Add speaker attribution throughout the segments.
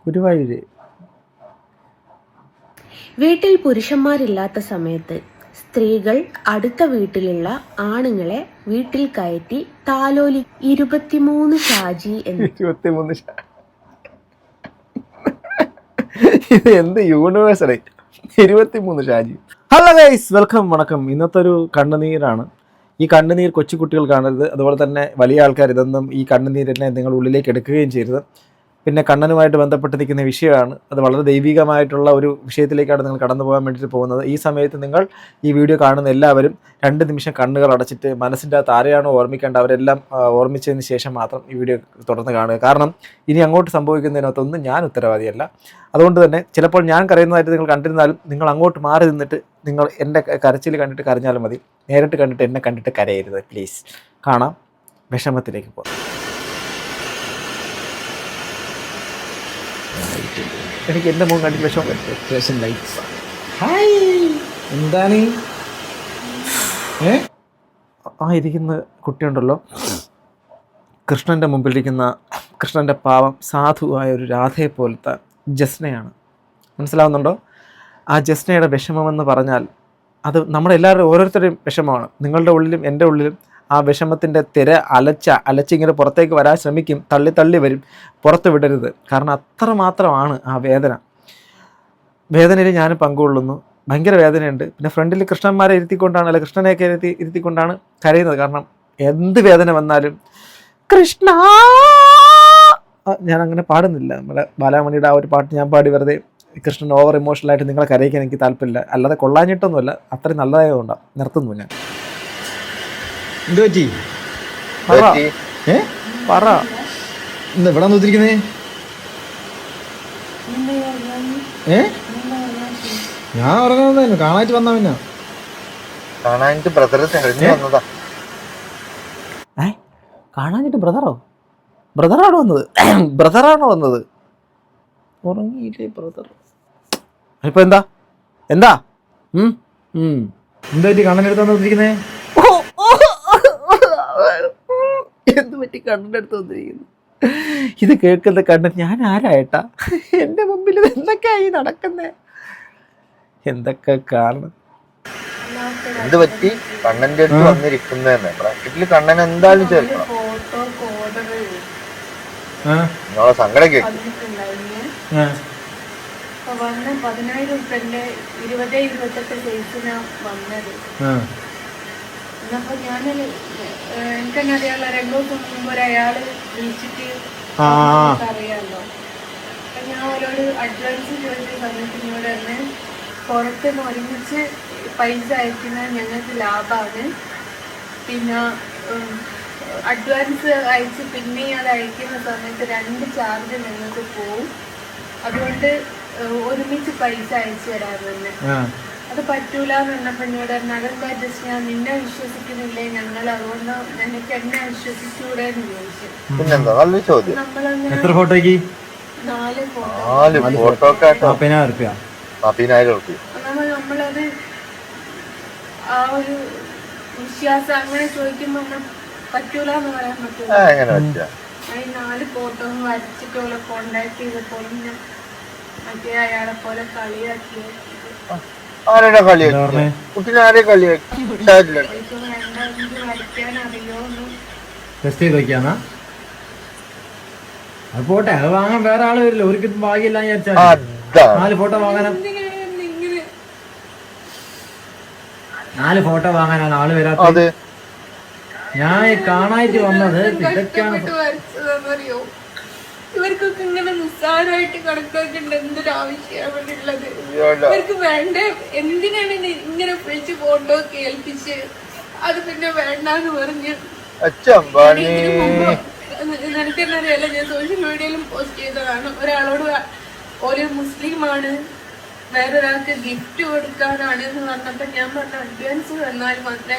Speaker 1: ഗുരുവായൂര്.
Speaker 2: വീട്ടിൽ പുരുഷന്മാരില്ലാത്ത സമയത്ത് സ്ത്രീകൾ അടുത്ത വീട്ടിലുള്ള ആണുങ്ങളെ വീട്ടിൽ കയറ്റി താലോലി 23 ഷാജി എന്ന്.
Speaker 1: 23 ഇത് എന്ത് യൂണിവേഴ്സറി? 23 ഷാജി. ഹലോ ഗൈസ്, വെൽക്കം, വണക്കം. ഇന്നത്തെ ഒരു കണ്ണുനീരാണ്. ഈ കണ്ണുനീർ കൊച്ചുകുട്ടികൾ കാണരുത്. അതുപോലെ തന്നെ വലിയ ആൾക്കാർ ഇതൊന്നും ഈ കണ്ണുനീരിനെ നിങ്ങൾ ഉള്ളിലേക്ക് എടുക്കുകയും ചെയ്യരുത്. പിന്നെ കണ്ണനുമായിട്ട് ബന്ധപ്പെട്ട് നിൽക്കുന്ന വിഷയമാണ്. അത് വളരെ ദൈവികമായിട്ടുള്ള ഒരു വിഷയത്തിലേക്കാണ് നിങ്ങൾ കടന്നു പോകാൻ വേണ്ടിയിട്ട് പോകുന്നത്. ഈ സമയത്ത് നിങ്ങൾ ഈ വീഡിയോ കാണുന്ന എല്ലാവരും 2 നിമിഷം കണ്ണുകൾ അടച്ചിട്ട് മനസ്സിൻ്റെ അകത്ത് ആരെയാണോ ഓർമ്മിക്കേണ്ട അവരെല്ലാം ഓർമ്മിച്ചതിന് ശേഷം മാത്രം ഈ വീഡിയോ തുടർന്ന് കാണുക. കാരണം ഇനി അങ്ങോട്ട് സംഭവിക്കുന്നതിനകത്തൊന്നും ഞാൻ ഉത്തരവാദിയല്ല. അതുകൊണ്ട് തന്നെ ചിലപ്പോൾ ഞാൻ കരയുന്നതായിട്ട് നിങ്ങൾ കണ്ടിരുന്നാലും നിങ്ങൾ അങ്ങോട്ട് മാറി നിന്നിട്ട് നിങ്ങൾ എൻ്റെ കരച്ചിൽ കണ്ടിട്ട് കരഞ്ഞാലും മതി. നേരിട്ട് കണ്ടിട്ട് എന്നെ കണ്ടിട്ട് കരയരുത് പ്ലീസ്. കാണാം, വിഷമത്തിലേക്ക് പോകാം. എനിക്ക് എൻ്റെ മുഖം കണ്ടിട്ട് വിഷമം പറ്റും. ഹായ്, എന്താണ് ഇരിക്കുന്ന കുട്ടിയുണ്ടല്ലോ, കൃഷ്ണൻ്റെ മുമ്പിലിരിക്കുന്ന കൃഷ്ണൻ്റെ പാവം സാധുവായ ഒരു രാധയെ പോലത്തെ ജസ്നയാണ്. മനസ്സിലാവുന്നുണ്ടോ? ആ ജസ്നയുടെ വിഷമമെന്ന് പറഞ്ഞാൽ അത് നമ്മുടെ എല്ലാവരുടെയും ഓരോരുത്തരുടെയും വിഷമമാണ്. നിങ്ങളുടെ ഉള്ളിലും എൻ്റെ ഉള്ളിലും ആ വിഷമത്തിൻ്റെ തിര അലച്ചിങ്ങനെ പുറത്തേക്ക് വരാൻ ശ്രമിക്കും. തള്ളി വരും. പുറത്ത് വിടരുത്. കാരണം അത്രമാത്രമാണ് ആ വേദനയിൽ ഞാൻ പങ്കുകൊള്ളുന്നു. ഭയങ്കര വേദനയുണ്ട്. പിന്നെ ഫ്രണ്ടിൽ കൃഷ്ണന്മാരെ ഇരുത്തിക്കൊണ്ടാണ്, അല്ല കൃഷ്ണനെയൊക്കെ ഇരുത്തിക്കൊണ്ടാണ് കരയുന്നത്. കാരണം എന്ത് വേദന വന്നാലും കൃഷ്ണ ഞാൻ അങ്ങനെ പാടുന്നില്ല. നമ്മുടെ ബാലാമണിയുടെ ആ ഒരു പാട്ട് ഞാൻ പാടി വെറുതെ കൃഷ്ണൻ ഓവർ ഇമോഷണലായിട്ട് നിങ്ങളെ കരയിക്കാൻ എനിക്ക് താല്പര്യമില്ല. അല്ലാതെ കൊള്ളാഞ്ഞിട്ടൊന്നുമല്ല, അത്രയും നല്ലതായതുകൊണ്ടാണ്. നിർത്തുന്നു ഞാൻ.
Speaker 3: എന്ത് പറ്റി?
Speaker 1: പറ.
Speaker 3: ഇവിടെ നോത്തിരിക്കുന്നേ? ഞാൻ ഉറങ്ങാൻ കാണാറ്റ് വന്നാ പിന്നെ
Speaker 1: കാണാനിട്ട് ബ്രദറാണോ വന്നത്? ബ്രദറാണോ വന്നത്? ഉറങ്ങിയില്ലേ ബ്രദർ? ഇപ്പൊ എന്താ എന്താ
Speaker 3: എന്ത് പറ്റി കണ്ണനെടുത്താ നോക്കിയിരിക്കുന്നേ?
Speaker 1: എന്ത് പറ്റി കണ്ണിൻ്റെ അടുത്ത് വന്നിരിക്കുന്നു? ഇത് കേൾക്കുന്ന കണ്ണൻ ഞാൻ ആരായിട്ടാ? എൻ്റെ മുമ്പിൽ ഇത് എന്തൊക്കെയായി നടക്കുന്നേ? എന്തൊക്കെ കാരണം?
Speaker 4: എന്ത് പറ്റി കണ്ണന്റെ അടുത്ത് വന്നിരിക്കുന്നതെന്ന് ബ്രാക്കറ്റിൽ കണ്ണൻ എന്തായാലും ചേർക്കണം. നിങ്ങളെ സങ്കടം കേട്ടു.
Speaker 2: 10,000 ഉറുപ്പിന്റെ 20-28 സൈസിനാ വന്നത്. എന്നപ്പോ ഞാനൊരു എനിക്കെന്നെ അറിയാലോ, 2 ദിവസം മുമ്പ് ഒരയാള് വിളിച്ചിട്ട് അറിയാമല്ലോ. അപ്പൊ ഞാൻ അവരോട് അഡ്വാൻസ് ചോദിച്ച സമയത്ത് എന്നോട് തന്നെ പുറത്തുനിന്ന് ഒരുമിച്ച് പൈസ അയക്കുന്നത് ഞങ്ങൾക്ക് ലാഭമാണ്. പിന്നെ അഡ്വാൻസ് അയച്ച് പിന്നെ അത് അയക്കുന്ന സമയത്ത് 2 ചാർജ് ഞങ്ങൾക്ക് പോവും. അതുകൊണ്ട് ഒരുമിച്ച് പൈസ അയച്ചു തരാമെന്ന്. അത് പറ്റൂല എന്ന് പറഞ്ഞപ്പോൾ എന്നോട് അതെന്താ ജസ്റ്റ് ഞാൻ നിന്നെ വിശ്വസിക്കുന്നില്ലേ ഞങ്ങൾ, അതുകൊണ്ട് നിനക്ക് എന്നെ വിശ്വസിച്ചൂടെ എന്ന് ചോദിച്ചു. നമ്മളങ്ങനെ
Speaker 3: 4 ഫോട്ടോയ്ക്ക്
Speaker 4: 4 ഫോട്ടോക്ക് 40,000 രൂപ.
Speaker 2: നമ്മളത് ആ ഒരു വിശ്വാസം അങ്ങനെ ചോദിക്കുമ്പോ നമ്മൾ പറ്റൂല എന്ന് പറയാൻ പറ്റൂല. 4 ഫോട്ടോ വരച്ചിട്ട് പോലെ കോണ്ടാക്ട് ചെയ്തപ്പോൾ മറ്റേ അയാളെ പോലെ കളിയാക്കി.
Speaker 4: ആരുടെ കളിയാക്കി? കുട്ടീനെ ആരെ കളിയാക്കി?
Speaker 2: വരയ്ക്കാൻ അറിയോന്ന്
Speaker 3: ടെസ്റ്റ് ചെയ്ത് നോക്കിയാന്നാ? അത് പോട്ടെ, അത് വാങ്ങാൻ വേറെ ആള് വരില്ല. ഒരു ഭാഗ്യമില്ല വിചാരിച്ചാൽ 4 ഫോട്ടോ വാങ്ങാനാ 4 ഫോട്ടോ വാങ്ങാനാണ് ആള് വരാത്തത്. ഞാൻ കാണായിട്ട് വന്നത് ഇതൊക്കെയാണ്.
Speaker 2: ഇവർക്കൊക്കെ ഇങ്ങനെ നിസ്സാരമായിട്ട് കണക്കാക്കേണ്ട എന്തൊരു ആവശ്യമാണ് ഉള്ളത്? ഇവർക്ക് വേണ്ട എന്തിനാണ് ഇങ്ങനെ വിളിച്ച് ഫോട്ടോ കേൾപ്പിച്ച് അത് പിന്നെ വേണ്ടെന്ന് പറഞ്ഞ്? നിനക്കെന്നറിയാലോ, ഞാൻ സോഷ്യൽ മീഡിയയിലും പോസ്റ്റ് ചെയ്തതാണ്. ഒരാളോട് ഒരു മുസ്ലിമാണ് വേറൊരാൾക്ക് ഗിഫ്റ്റ് കൊടുക്കാനാണ് എന്ന് പറഞ്ഞപ്പോ ഞാൻ പറഞ്ഞ അഡ്വാൻസ് തന്നാൽ മാത്രമേ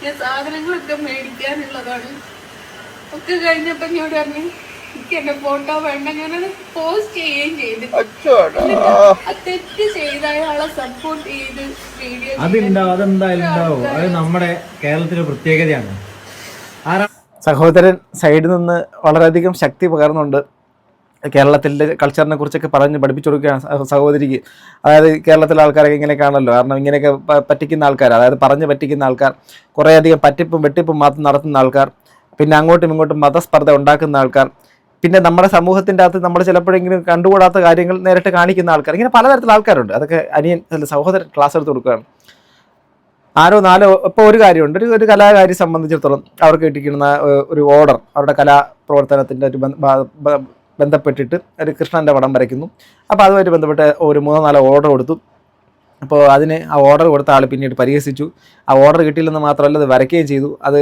Speaker 2: ഞാൻ സാധനങ്ങളൊക്കെ മേടിക്കാനുള്ളതാണ്. ഒക്കെ കഴിഞ്ഞപ്പോ ഞാൻ പറഞ്ഞു എനിക്ക് എന്റെ ഫോട്ടോ വേണ്ട, ഞാനത് പോസ്റ്റ് ചെയ്യുകയും ചെയ്തു. തെറ്റ് ചെയ്ത അയാളെ സപ്പോർട്ട് ചെയ്ത് വീഡിയോ
Speaker 3: അതെന്തായാലും ഉണ്ടാവും. അത് നമ്മുടെ കേരളത്തിലെ പ്രത്യേകതയാണ്.
Speaker 1: സഹോദരൻ സൈഡിൽ നിന്ന് വളരെയധികം ശക്തി പകർന്നുണ്ട്. കേരളത്തിൻ്റെ കൾച്ചറിനെ കുറിച്ചൊക്കെ പറഞ്ഞ് പഠിപ്പിച്ചു കൊടുക്കുകയാണ് സഹോദരിക്ക്. അതായത് കേരളത്തിലെ ആൾക്കാരൊക്കെ ഇങ്ങനെയൊക്കെയാണല്ലോ, കാരണം ഇങ്ങനെയൊക്കെ പറ്റിക്കുന്ന ആൾക്കാർ, അതായത് പറഞ്ഞ് പറ്റിക്കുന്ന ആൾക്കാർ, കുറേയധികം പറ്റിപ്പും വെട്ടിപ്പും മാത്രം നടത്തുന്ന ആൾക്കാർ, പിന്നെ അങ്ങോട്ടും ഇങ്ങോട്ടും മതസ്പർദ്ധ ഉണ്ടാക്കുന്ന ആൾക്കാർ, പിന്നെ നമ്മുടെ സമൂഹത്തിൻ്റെ അകത്ത് നമ്മൾ ചിലപ്പോഴെങ്കിലും കണ്ടുകൂടാത്ത കാര്യങ്ങൾ നേരിട്ട് കാണിക്കുന്ന ആൾക്കാർ, ഇങ്ങനെ പലതരത്തിലുള്ള ആൾക്കാരുണ്ട്. അതൊക്കെ സഹോദരൻ ക്ലാസ് എടുത്ത് കൊടുക്കുകയാണ്. ആരോ നാലോ ഇപ്പോൾ ഒരു കാര്യമുണ്ട്, ഒരു കലാകാരിയെ സംബന്ധിച്ചിടത്തോളം അവർക്ക് കിട്ടിക്കുന്ന ഒരു ഓർഡർ, അവരുടെ കലാപ്രവർത്തനത്തിൻ്റെ ഒരു ബന്ധപ്പെട്ടിട്ട് ഒരു കൃഷ്ണൻ്റെ പടം വരയ്ക്കുന്നു. അപ്പോൾ അതുമായിട്ട് ബന്ധപ്പെട്ട് ഒരു 3-4 ഓർഡർ കൊടുത്തു. അപ്പോൾ അതിന് ആ ഓർഡർ കൊടുത്ത ആൾ പിന്നീട് പരിഹസിച്ചു. ആ ഓർഡർ കിട്ടിയില്ലെന്ന് മാത്രമല്ല, അത് വരയ്ക്കുകയും ചെയ്തു. അത്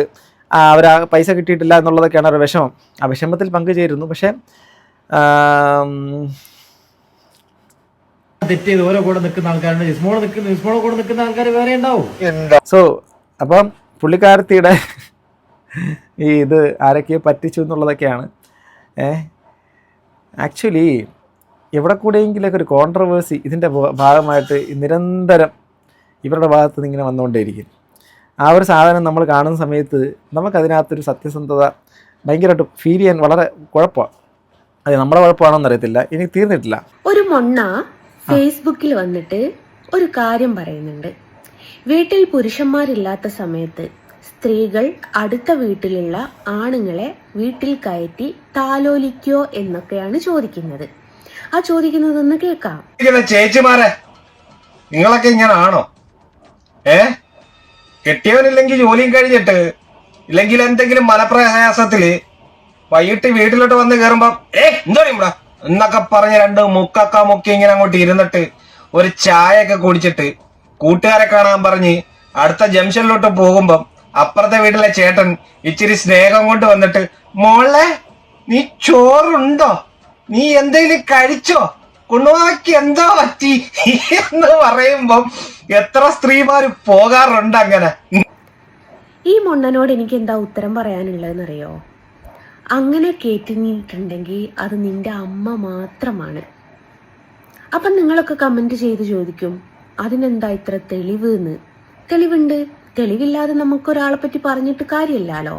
Speaker 1: അവർ ആ പൈസ കിട്ടിയിട്ടില്ല എന്നുള്ളതൊക്കെയാണ് ഒരു വിഷമം. ആ വിഷമത്തിൽ പങ്കുചേരുന്നു. പക്ഷേ
Speaker 3: തെറ്റ് ചെയ്ത് ഓരോ കൂടെ നിൽക്കുന്ന ആൾക്കാരുണ്ട്, ജിസ്മോളെ കൂടെ നിൽക്കുന്ന ആൾക്കാർ വേറെ ഉണ്ടാവും.
Speaker 1: സോ അപ്പം പുള്ളിക്കാരത്തിയുടെ ഈ ഇത് ആരൊക്കെയോ പറ്റിച്ചു എന്നുള്ളതൊക്കെയാണ്. ആക്ച്വലി എവിടെ കൂടെയെങ്കിലൊക്കെ ഒരു കോൺട്രവേഴ്സി ഇതിൻ്റെ ഭാഗമായിട്ട് നിരന്തരം ഇവരുടെ ഭാഗത്ത് നിന്ന് ഇങ്ങനെ വന്നുകൊണ്ടേയിരിക്കും. ആ ഒരു സാധനം നമ്മൾ കാണുന്ന സമയത്ത് നമുക്കതിനകത്തൊരു സത്യസന്ധത ഭയങ്കരമായിട്ട് ഫീൽ ചെയ്യാൻ വളരെ കുഴപ്പമാണ്. അത് നമ്മുടെ കുഴപ്പമാണോന്ന് അറിയത്തില്ല, ഇനി തീർന്നിട്ടില്ല.
Speaker 5: ഒരു മൊണ്ണ ഫേസ്ബുക്കിൽ വന്നിട്ട് ഒരു കാര്യം പറയുന്നുണ്ട്. വീട്ടിൽ പുരുഷന്മാരില്ലാത്ത സമയത്ത് സ്ത്രീകൾ അടുത്ത വീട്ടിലുള്ള ആണുങ്ങളെ വീട്ടിൽ കയറ്റി താലോലിക്കോ എന്നൊക്കെയാണ് ചോദിക്കുന്നത്. ആ ചോദിക്കുന്നതൊന്ന് കേൾക്കാം.
Speaker 6: ചേച്ചിമാരെ, നിങ്ങളൊക്കെ ഇങ്ങനെ ആണോ? കെട്ടിയവനില്ലെങ്കിൽ ജോലിയും കഴിഞ്ഞിട്ട്, ഇല്ലെങ്കിൽ എന്തെങ്കിലും മലപ്രയാസത്തില് വൈകിട്ട് വീട്ടിലോട്ട് വന്ന് കയറുമ്പോ എന്താ ഇവിടെ എന്നൊക്കെ പറഞ്ഞ് 2 മുക്കി ഇങ്ങനെ അങ്ങോട്ട് ഇരുന്നിട്ട് ഒരു ചായയൊക്കെ കുടിച്ചിട്ട് കൂട്ടുകാരെ കാണാൻ പറഞ്ഞ് അടുത്ത ജംഗ്ഷനിലോട്ട് പോകുമ്പം അപ്പുറത്തെ വീട്ടിലെ ചേട്ടൻ ഇച്ചിരി സ്നേഹം കൊണ്ട് വന്നിട്ട്, മോളെ നീ ചോറുണ്ടോ, നീ എന്തെങ്കിലും കഴിച്ചോ, കുണുവാക്കി എന്തോ പറ്റി എന്ന് പറയുമ്പം എത്ര സ്ത്രീമാര് പോകാറുണ്ട് അങ്ങനെ.
Speaker 5: ഈ മൊണ്ണനോട് എനിക്ക് എന്താ ഉത്തരം പറയാനുള്ളതെന്നറിയോ? അങ്ങനെ കേട്ടിട്ടുണ്ടെങ്കിൽ അത് നിന്റെ അമ്മ മാത്രമാണ്. അപ്പം നിങ്ങളൊക്കെ കമന്റ് ചെയ്ത് ചോദിക്കും, അതിനെന്താ ഇത്ര തെളിവ് എന്ന്. തെളിവുണ്ട്. തെളിവില്ലാതെ നമുക്കൊരാളെ പറ്റി പറഞ്ഞിട്ട് കാര്യമില്ലല്ലോ.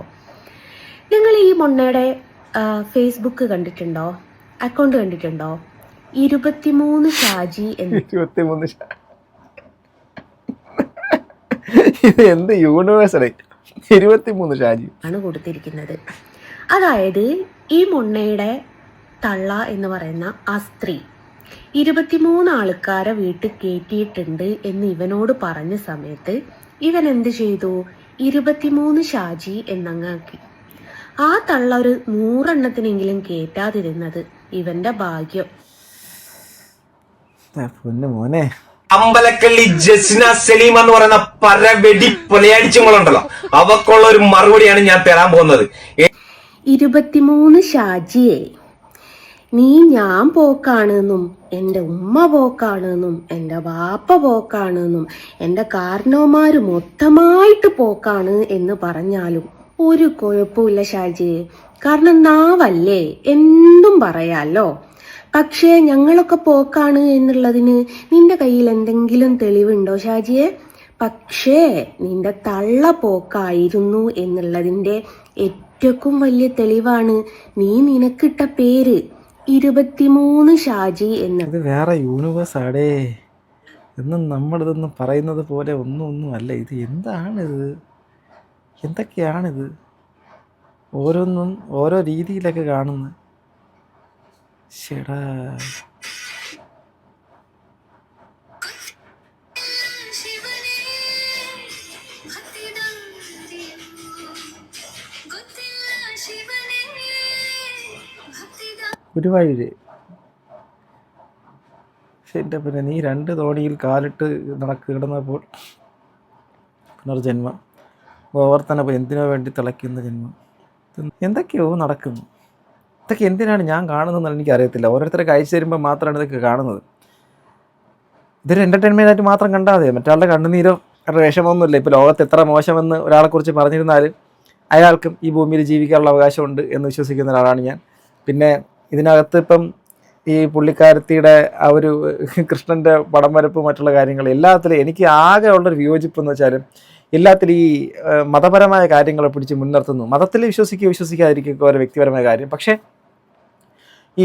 Speaker 5: നിങ്ങൾ ഈ മൊണ്ണയുടെ ഫേസ്ബുക്ക് കണ്ടിട്ടുണ്ടോ? അക്കൗണ്ട് കണ്ടിട്ടുണ്ടോ? 23 ഷാജി എന്ന്.
Speaker 1: 23 ഇത് എന്ത് യൂണിവേഴ്സറി? 23 ഷാജി
Speaker 5: ആണ് കൊടുത്തിരിക്കുന്നത്. അതായത് ഈ മൊണ്ണയുടെ തള്ള എന്ന് പറയുന്ന ആ സ്ത്രീ 23 ആൾക്കാരെ വീട്ടിൽ കയറ്റിയിട്ടുണ്ട് എന്ന് ഇവനോട് പറഞ്ഞ സമയത്ത് ഇവൻ എന്ത് ചെയ്തു? 23 ഷാജി എന്നങ്ങാക്കി. ആ തള്ള ഒരു 100 എണ്ണത്തിനെങ്കിലും കേറ്റാതിരുന്നത് ഇവന്റെ ഭാഗ്യം.
Speaker 1: മോനെ,
Speaker 6: അമ്പലക്കള്ളി ജസ്ന സലീം എന്ന് പറയുന്ന പരവെടി പൊലയടിച്ചുങ്ങളുണ്ടല്ലോ, അവക്കുള്ള ഒരു മറുപടിയാണ് ഞാൻ തരാൻ പോകുന്നത്.
Speaker 5: 23 ഷാജിയെ, നീ ഞാൻ പോക്കാണെന്നും എൻ്റെ ഉമ്മ പോക്കാണെന്നും എൻ്റെ വാപ്പ പോക്കാണെന്നും എൻ്റെ കാരണവന്മാര് മൊത്തമായിട്ട് പോക്കാണ് എന്ന് പറഞ്ഞാലും ഒരു കുഴപ്പമില്ല ഷാജിയെ. കാരണം നാവല്ലേ, എന്തും പറയാലോ. പക്ഷേ ഞങ്ങളൊക്കെ പോക്കാണ് എന്നുള്ളതിന് നിന്റെ കയ്യിൽ എന്തെങ്കിലും തെളിവുണ്ടോ ഷാജിയെ? പക്ഷേ നിന്റെ തള്ള പോക്കായിരുന്നു എന്നുള്ളതിൻ്റെ ഏറ്റവും വലിയ തെളിവാണ് നീ നിനക്കിട്ട പേര് 23 ഷാജി എന്ന്.
Speaker 1: ഇത് വേറെ യൂണിവേഴ്സ് ആടേ. എന്നും നമ്മളിതൊന്നും പറയുന്നത് പോലെ ഒന്നും അല്ല. ഇത് എന്താണിത്? എന്തൊക്കെയാണിത്? ഓരോന്നും ഓരോ രീതിയിലൊക്കെ കാണുന്നു. ശടാ, ഗുരുവായൂര് എൻ്റെ പിന്നെ നീ 2 തോണിയിൽ കാലിട്ട് കിടന്നപ്പോൾ പുനർജന്മം, ഗോവർത്തന എന്തിനോ വേണ്ടി തിളയ്ക്കുന്ന ജന്മം, എന്തൊക്കെയോ നടക്കുന്നു. ഇതൊക്കെ എന്തിനാണ് ഞാൻ കാണുന്നതെന്ന് എനിക്കറിയത്തില്ല. ഓരോരുത്തരെ അയച്ചു തരുമ്പോൾ മാത്രമാണ് ഇതൊക്കെ കാണുന്നത്. ഇതൊരു എൻ്റർടൈൻമെൻ്റ് ആയിട്ട് മാത്രം കണ്ടാൽ മതി. മറ്റാളുടെ കണ്ണുനീരോ അവരുടെ വിഷമമൊന്നുമില്ല. ഇപ്പോൾ ലോകത്ത് എത്ര മോശമെന്ന് ഒരാളെക്കുറിച്ച് പറഞ്ഞിരുന്നാൽ അയാൾക്കും ഈ ഭൂമിയിൽ ജീവിക്കാനുള്ള അവകാശമുണ്ട് എന്ന് വിശ്വസിക്കുന്ന ഒരാളാണ് ഞാൻ. പിന്നെ ഇതിനകത്ത് ഇപ്പം ഈ പുള്ളിക്കാരത്തിയുടെ ആ ഒരു കൃഷ്ണൻ്റെ പടം വരപ്പ് മറ്റുള്ള കാര്യങ്ങൾ എല്ലാത്തിലും എനിക്ക് ആകെ ഉള്ളൊരു വിയോജിപ്പ് എന്ന് വെച്ചാൽ എല്ലാത്തിലും ഈ മതപരമായ കാര്യങ്ങളെ പിടിച്ച് മുൻനിർത്തുന്നു. മതത്തിൽ വിശ്വസിക്കാതിരിക്കുക ഓരോ വ്യക്തിപരമായ കാര്യം. പക്ഷേ ഈ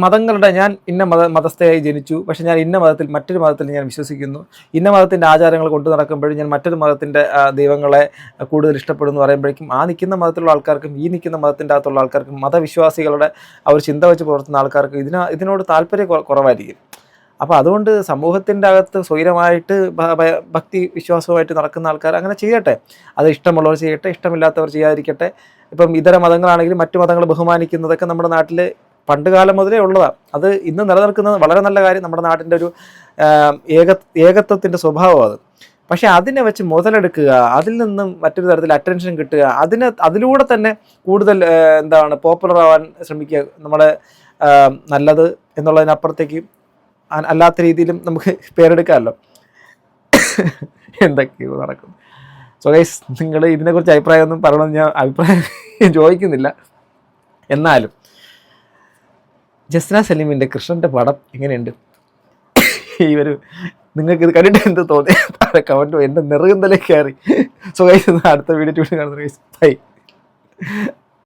Speaker 1: മതങ്ങളുടെ ഞാൻ ഇന്ന മതസ്ഥയായി ജനിച്ചു, പക്ഷെ ഞാൻ ഇന്ന മതത്തിൽ മറ്റൊരു മതത്തിൽ ഞാൻ വിശ്വസിക്കുന്നു, ഇന്ന മതത്തിൻ്റെ ആചാരങ്ങൾ കൊണ്ടു നടക്കുമ്പോഴും ഞാൻ മറ്റൊരു മതത്തിൻ്റെ ദൈവങ്ങളെ കൂടുതൽ ഇഷ്ടപ്പെടുന്നു പറയുമ്പോഴേക്കും ആ നിൽക്കുന്ന മതത്തിലുള്ള ആൾക്കാർക്കും ഈ നിൽക്കുന്ന മതത്തിൻ്റെ അകത്തുള്ള ആൾക്കാർക്കും മതവിശ്വാസികളുടെ അവർ ചിന്ത വെച്ച് പുലർത്തുന്ന ആൾക്കാർക്ക് ഇതിനോട് താല്പര്യം കുറവായിരിക്കും. അപ്പോൾ അതുകൊണ്ട് സമൂഹത്തിൻ്റെ അകത്ത് സ്വൈരമായിട്ട് ഭക്തി വിശ്വാസവുമായിട്ട് നടക്കുന്ന ആൾക്കാർ അങ്ങനെ ചെയ്യട്ടെ. അത് ഇഷ്ടമുള്ളവർ ചെയ്യട്ടെ, ഇഷ്ടമില്ലാത്തവർ ചെയ്യാതിരിക്കട്ടെ. ഇപ്പം ഇതര മതങ്ങളാണെങ്കിലും മറ്റു മതങ്ങൾ ബഹുമാനിക്കുന്നതൊക്കെ നമ്മുടെ നാട്ടിൽ പണ്ട് കാലം മുതലേ ഉള്ളതാണ്. അത് ഇന്ന് നിലനിൽക്കുന്നത് വളരെ നല്ല കാര്യം. നമ്മുടെ നാട്ടിൻ്റെ ഒരു ഏകത്വത്തിൻ്റെ സ്വഭാവം അത്. പക്ഷെ അതിനെ വെച്ച് മുതലെടുക്കുക, അതിൽ നിന്നും മറ്റൊരു തരത്തിൽ അറ്റൻഷൻ കിട്ടുക, അതിലൂടെ തന്നെ കൂടുതൽ പോപ്പുലർ ആവാൻ ശ്രമിക്കുക നമ്മളെ നല്ലത് എന്നുള്ളതിനപ്പുറത്തേക്ക് അല്ലാത്ത രീതിയിലും നമുക്ക് പേരെടുക്കാമല്ലോ. എന്തൊക്കെയോ നടക്കും. സോ ഗൈസ്, നിങ്ങൾ ഇതിനെക്കുറിച്ച് അഭിപ്രായമൊന്നും പറയണമെന്ന് ഞാൻ അഭിപ്രായം ചോദിക്കുന്നില്ല. എന്നാലും ജസ്ന സലീമിൻ്റെ കൃഷ്ണൻ്റെ പടം എങ്ങനെയുണ്ട്? നിങ്ങൾക്ക് ഇത് കണ്ടിട്ട് എന്ത് തോന്നി? കമൻറ്റ് എൻ്റെ നെറുകുന്തലേക്ക് കയറി. സോ ഗൈസ്, അടുത്ത വീഡിയോ കാണുന്ന ഗൈസ്, ബൈ.